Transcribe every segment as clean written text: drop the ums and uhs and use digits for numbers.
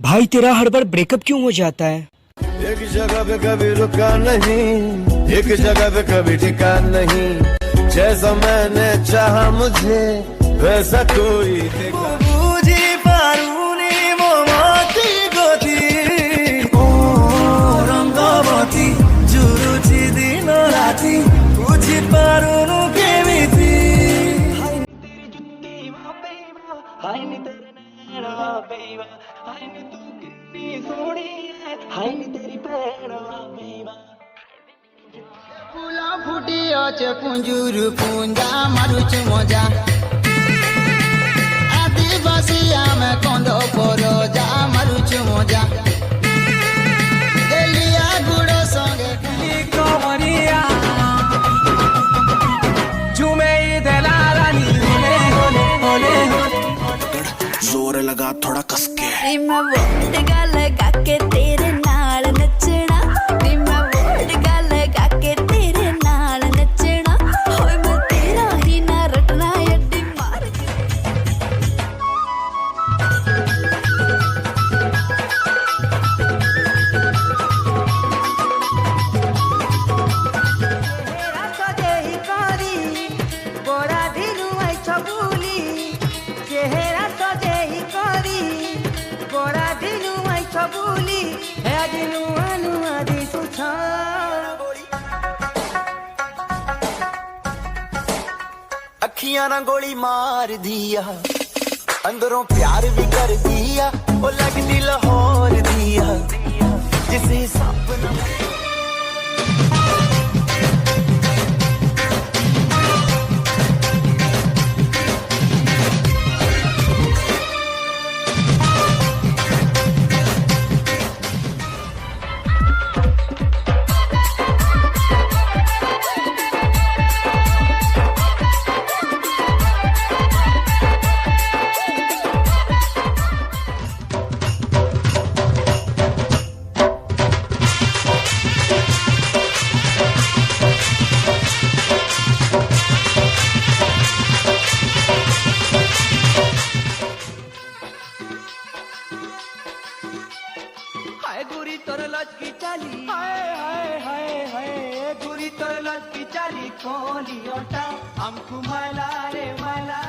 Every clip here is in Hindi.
भाई तेरा हर बार ब्रेकअप क्यों हो जाता है? एक जगह पे कभी रुका नहीं, एक जगह पे कभी टिका नहीं, जैसा मैंने चाहा मुझे वैसा कोई देखा बुझी पारूनी वो माटी गति ओ रंगवती जुरुची दिन राती बुझी पारूनु केमिति हाय नी तेरे नैना बेवा हाय नी तू कितनी सोहनी है हाय नी तेरी पैड़ा बेवा फूला फुटी अचे पुंजुरु पुंजा मारुचु मजा आदिवासी आमे कंदो परो जा मारुचु मजा एलिया गुड़ो संगे कमरिया झूमे दलारानी होले होले होले जोर लगा थोड़ा कस के मैं वोट लगा के तेरे नाल नचना मैं वोट लगा के तेरे नाल नचना होए मैं तेरा ही ना रटना अड्डी मार सजे ही करी गोरा दिनु आई छबुली चेहरा सजे ही करी गोरा दिनु आई छबुली हे दिनु अनु आदि सुछा अखियां ना गोली मार दिया अंदरों प्यार भी कर दिया वो लगती लाहौर दिया जिसे सपना हाय गोरी तोर लचकी चाली हाय हाय हाय हाय गोरी तोर लचकी चाली कोली ओटा हमको मला रे मला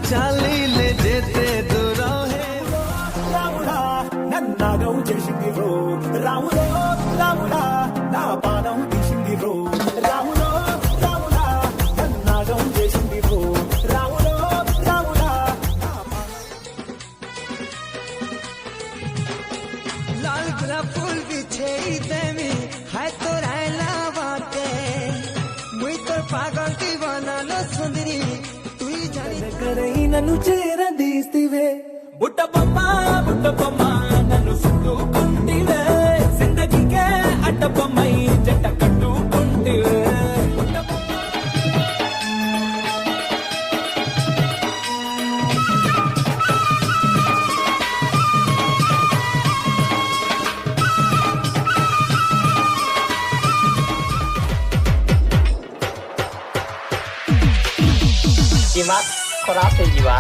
चाली ले जेते दूरा है रामुड़ा नन्नागौ చేసిందిరో రాములో రాముడా నా పాదం తీసిందిరో రాములో రాముడా నన్నాగం చేసిందిరో రాములో రాముడా लाल गुलाब फूल बिछे देमी हाय तो रायला बाटे मुई तो पागल दीवाना लो सुंदरी तू ही जानी కరై నన్ను చేరదీస్తివే బుట్టబొమ్మ బుట్టబొమ్మ నన్ను చుట్టుకుంటివే జిందగీకే అడ్డబొమ్మై జంట కట్టుకుంటివే Dimas, खराब है जीवा